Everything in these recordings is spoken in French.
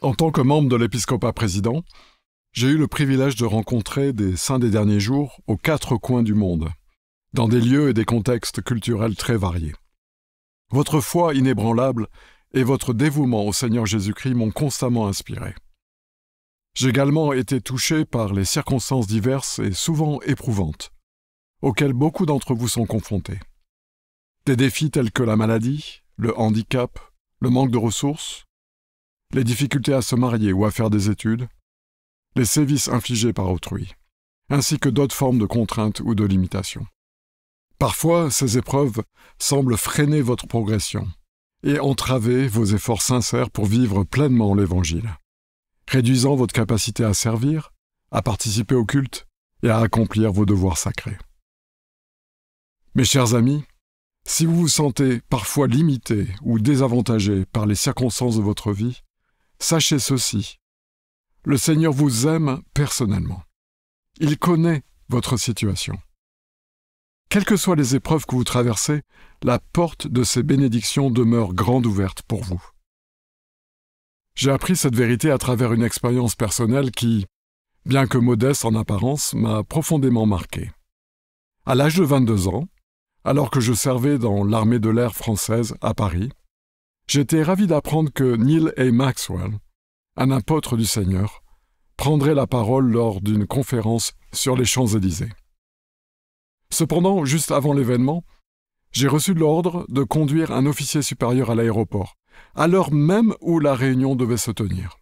En tant que membre de l'épiscopat président, j'ai eu le privilège de rencontrer des saints des derniers jours aux 4 coins du monde, dans des lieux et des contextes culturels très variés. Votre foi inébranlable et votre dévouement au Seigneur Jésus-Christ m'ont constamment inspiré. J'ai également été touché par les circonstances diverses et souvent éprouvantes, auxquelles beaucoup d'entre vous sont confrontés. Des défis tels que la maladie, le handicap, le manque de ressources, les difficultés à se marier ou à faire des études, les sévices infligés par autrui, ainsi que d'autres formes de contraintes ou de limitations. Parfois, ces épreuves semblent freiner votre progression et entraver vos efforts sincères pour vivre pleinement l'Évangile, réduisant votre capacité à servir, à participer au culte et à accomplir vos devoirs sacrés. Mes chers amis, si vous vous sentez parfois limité ou désavantagé par les circonstances de votre vie, sachez ceci. Le Seigneur vous aime personnellement. Il connaît votre situation. Quelles que soient les épreuves que vous traversez, la porte de ses bénédictions demeure grande ouverte pour vous. J'ai appris cette vérité à travers une expérience personnelle qui, bien que modeste en apparence, m'a profondément marqué. À l'âge de 22 ans, alors que je servais dans l'armée de l'air française à Paris, j'étais ravi d'apprendre que Neil A. Maxwell, un apôtre du Seigneur, prendrait la parole lors d'une conférence sur les Champs-Élysées. Cependant, juste avant l'événement, j'ai reçu l'ordre de conduire un officier supérieur à l'aéroport, à l'heure même où la réunion devait se tenir.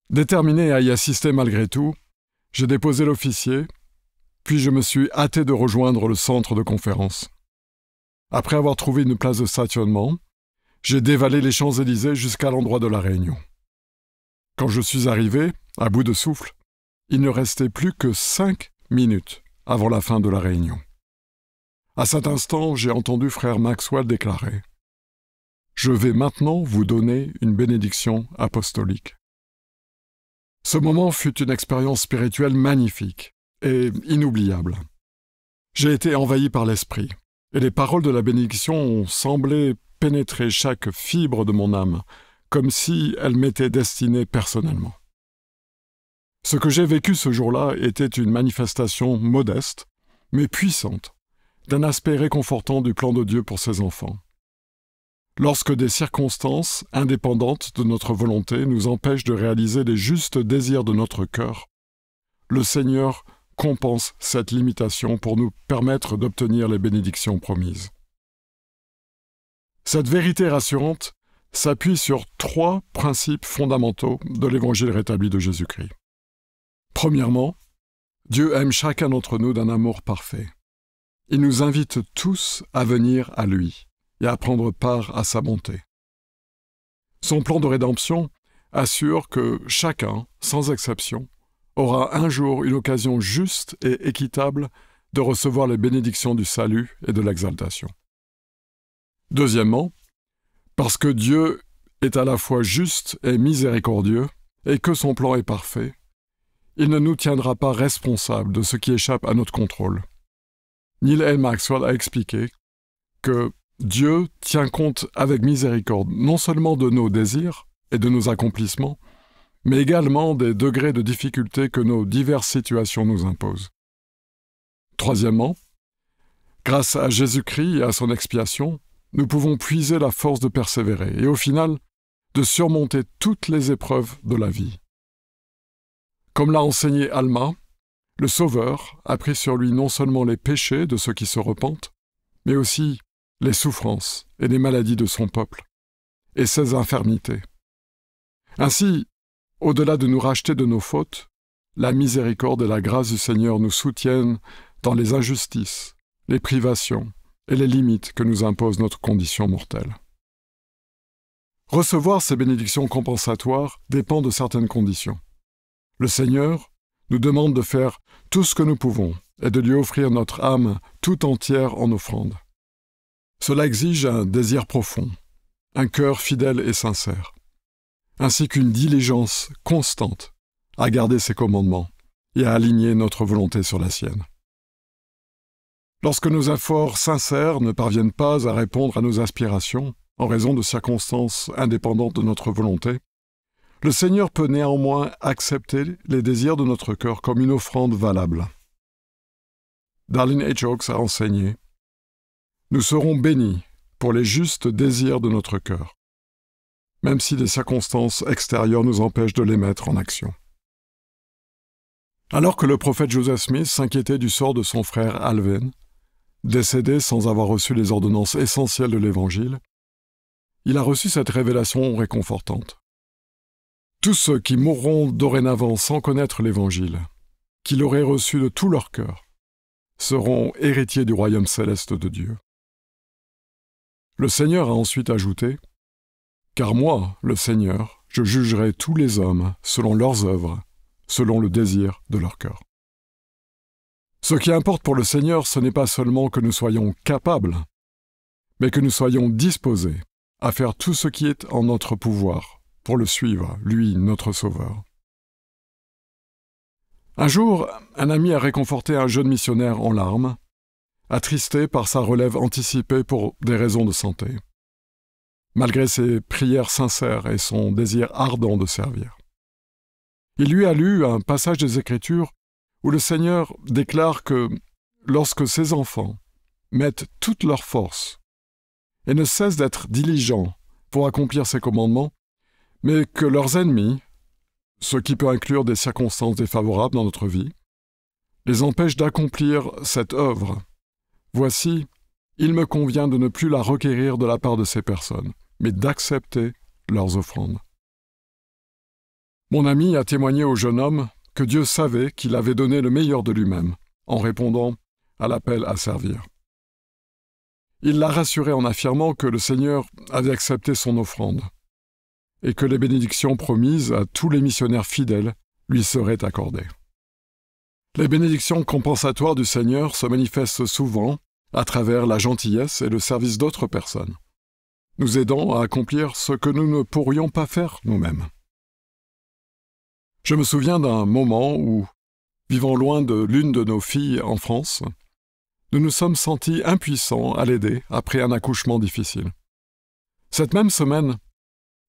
Déterminé à y assister malgré tout, j'ai déposé l'officier, puis je me suis hâté de rejoindre le centre de conférence. Après avoir trouvé une place de stationnement, j'ai dévalé les Champs-Élysées jusqu'à l'endroit de la réunion. Quand je suis arrivé, à bout de souffle, il ne restait plus que 5 minutes avant la fin de la réunion. À cet instant, j'ai entendu frère Maxwell déclarer « Je vais maintenant vous donner une bénédiction apostolique ». Ce moment fut une expérience spirituelle magnifique et inoubliable. J'ai été envahi par l'esprit, et les paroles de la bénédiction ont semblé pénétrer chaque fibre de mon âme, comme si elles m'étaient destinées personnellement. Ce que j'ai vécu ce jour-là était une manifestation modeste, mais puissante, d'un aspect réconfortant du plan de Dieu pour ses enfants. Lorsque des circonstances indépendantes de notre volonté nous empêchent de réaliser les justes désirs de notre cœur, le Seigneur compense cette limitation pour nous permettre d'obtenir les bénédictions promises. Cette vérité rassurante s'appuie sur 3 principes fondamentaux de l'Évangile rétabli de Jésus-Christ. Premièrement, Dieu aime chacun d'entre nous d'un amour parfait. Il nous invite tous à venir à lui et à prendre part à sa bonté. Son plan de rédemption assure que chacun, sans exception, aura un jour une occasion juste et équitable de recevoir les bénédictions du salut et de l'exaltation. Deuxièmement, parce que Dieu est à la fois juste et miséricordieux et que son plan est parfait, il ne nous tiendra pas responsables de ce qui échappe à notre contrôle. Neil A. Maxwell a expliqué que Dieu tient compte avec miséricorde non seulement de nos désirs et de nos accomplissements, mais également des degrés de difficulté que nos diverses situations nous imposent. Troisièmement, grâce à Jésus-Christ et à son expiation, nous pouvons puiser la force de persévérer et au final, de surmonter toutes les épreuves de la vie. Comme l'a enseigné Alma, le Sauveur a pris sur lui non seulement les péchés de ceux qui se repentent, mais aussi les souffrances et les maladies de son peuple, et ses infirmités. Ainsi, au-delà de nous racheter de nos fautes, la miséricorde et la grâce du Seigneur nous soutiennent dans les injustices, les privations et les limites que nous impose notre condition mortelle. Recevoir ces bénédictions compensatoires dépend de certaines conditions. Le Seigneur nous demande de faire tout ce que nous pouvons et de lui offrir notre âme tout entière en offrande. Cela exige un désir profond, un cœur fidèle et sincère, ainsi qu'une diligence constante à garder ses commandements et à aligner notre volonté sur la sienne. Lorsque nos efforts sincères ne parviennent pas à répondre à nos aspirations, en raison de circonstances indépendantes de notre volonté, le Seigneur peut néanmoins accepter les désirs de notre cœur comme une offrande valable. Darlene H. Oaks a enseigné « Nous serons bénis pour les justes désirs de notre cœur, même si des circonstances extérieures nous empêchent de les mettre en action. » Alors que le prophète Joseph Smith s'inquiétait du sort de son frère Alvin, décédé sans avoir reçu les ordonnances essentielles de l'Évangile, il a reçu cette révélation réconfortante. Tous ceux qui mourront dorénavant sans connaître l'Évangile, qui l'auraient reçu de tout leur cœur, seront héritiers du royaume céleste de Dieu. Le Seigneur a ensuite ajouté « Car moi, le Seigneur, je jugerai tous les hommes selon leurs œuvres, selon le désir de leur cœur. » Ce qui importe pour le Seigneur, ce n'est pas seulement que nous soyons capables, mais que nous soyons disposés à faire tout ce qui est en notre pouvoir pour le suivre, lui, notre Sauveur. Un jour, un ami a réconforté un jeune missionnaire en larmes, attristé par sa relève anticipée pour des raisons de santé, malgré ses prières sincères et son désir ardent de servir. Il lui a lu un passage des Écritures où le Seigneur déclare que lorsque ses enfants mettent toute leur force et ne cessent d'être diligents pour accomplir ses commandements, mais que leurs ennemis, ce qui peut inclure des circonstances défavorables dans notre vie, les empêchent d'accomplir cette œuvre. Voici, il me convient de ne plus la requérir de la part de ces personnes, mais d'accepter leurs offrandes. Mon ami a témoigné au jeune homme que Dieu savait qu'il avait donné le meilleur de lui-même en répondant à l'appel à servir. Il l'a rassuré en affirmant que le Seigneur avait accepté son offrande et que les bénédictions promises à tous les missionnaires fidèles lui seraient accordées. Les bénédictions compensatoires du Seigneur se manifestent souvent à travers la gentillesse et le service d'autres personnes, nous aidant à accomplir ce que nous ne pourrions pas faire nous-mêmes. Je me souviens d'un moment où, vivant loin de l'une de nos filles en France, nous nous sommes sentis impuissants à l'aider après un accouchement difficile. Cette même semaine,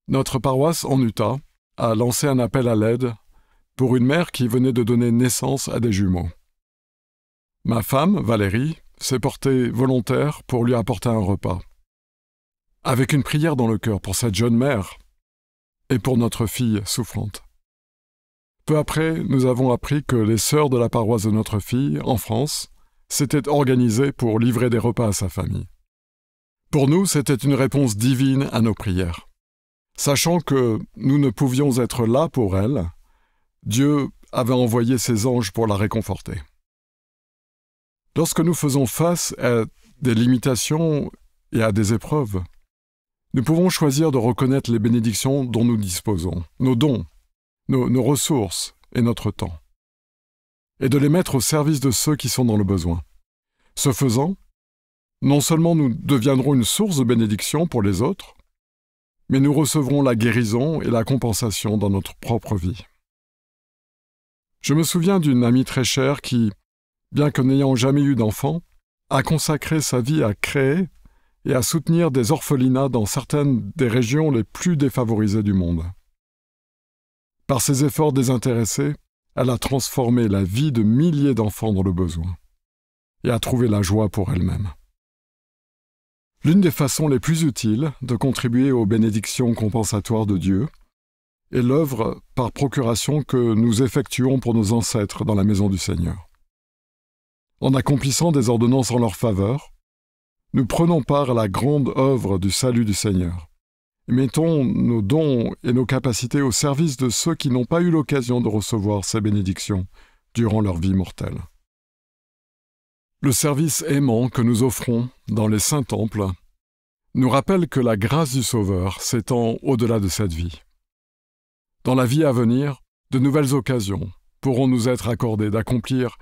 notre paroisse en Utah a lancé un appel à l'aide pour une mère qui venait de donner naissance à des jumeaux. Ma femme, Valérie, s'est portée volontaire pour lui apporter un repas, avec une prière dans le cœur pour cette jeune mère et pour notre fille souffrante. Peu après, nous avons appris que les sœurs de la paroisse de notre fille, en France, s'étaient organisées pour livrer des repas à sa famille. Pour nous, c'était une réponse divine à nos prières. Sachant que nous ne pouvions être là pour elle, Dieu avait envoyé ses anges pour la réconforter. Lorsque nous faisons face à des limitations et à des épreuves, nous pouvons choisir de reconnaître les bénédictions dont nous disposons, nos dons, nos ressources et notre temps, et de les mettre au service de ceux qui sont dans le besoin. Ce faisant, non seulement nous deviendrons une source de bénédiction pour les autres, mais nous recevrons la guérison et la compensation dans notre propre vie. Je me souviens d'une amie très chère qui, bien que n'ayant jamais eu d'enfant, a consacré sa vie à créer et à soutenir des orphelinats dans certaines des régions les plus défavorisées du monde. Par ses efforts désintéressés, elle a transformé la vie de milliers d'enfants dans le besoin et a trouvé la joie pour elle-même. L'une des façons les plus utiles de contribuer aux bénédictions compensatoires de Dieu est l'œuvre par procuration que nous effectuons pour nos ancêtres dans la maison du Seigneur. En accomplissant des ordonnances en leur faveur, nous prenons part à la grande œuvre du salut du Seigneur. Mettons nos dons et nos capacités au service de ceux qui n'ont pas eu l'occasion de recevoir ces bénédictions durant leur vie mortelle. Le service aimant que nous offrons dans les saints temples nous rappelle que la grâce du Sauveur s'étend au-delà de cette vie. Dans la vie à venir, de nouvelles occasions pourront nous être accordées d'accomplir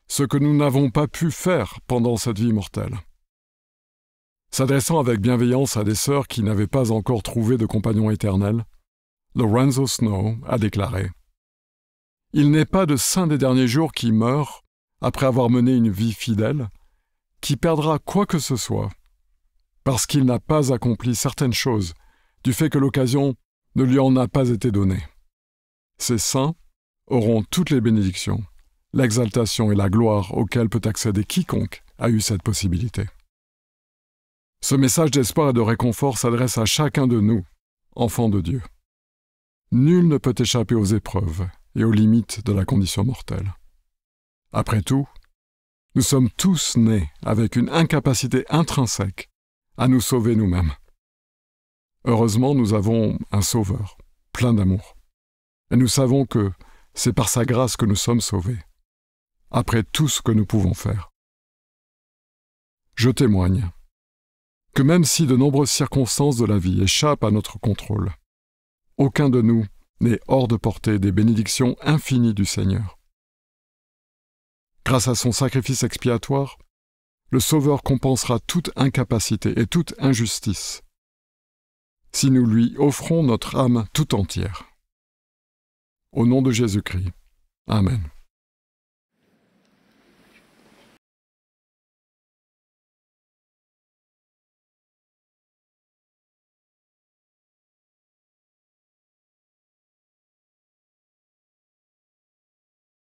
ce que nous n'avons pas pu faire pendant cette vie mortelle. S'adressant avec bienveillance à des sœurs qui n'avaient pas encore trouvé de compagnon éternel, Lorenzo Snow a déclaré « Il n'est pas de saint des derniers jours qui meurt, après avoir mené une vie fidèle, qui perdra quoi que ce soit, parce qu'il n'a pas accompli certaines choses, du fait que l'occasion ne lui en a pas été donnée. Ces saints auront toutes les bénédictions, l'exaltation et la gloire auxquelles peut accéder quiconque a eu cette possibilité. Ce message d'espoir et de réconfort s'adresse à chacun de nous, enfants de Dieu. Nul ne peut échapper aux épreuves et aux limites de la condition mortelle. Après tout, nous sommes tous nés avec une incapacité intrinsèque à nous sauver nous-mêmes. Heureusement, nous avons un Sauveur, plein d'amour. Et nous savons que c'est par sa grâce que nous sommes sauvés, après tout ce que nous pouvons faire. Je témoigne que même si de nombreuses circonstances de la vie échappent à notre contrôle, aucun de nous n'est hors de portée des bénédictions infinies du Seigneur. Grâce à son sacrifice expiatoire, le Sauveur compensera toute incapacité et toute injustice, si nous lui offrons notre âme tout entière. Au nom de Jésus-Christ. Amen.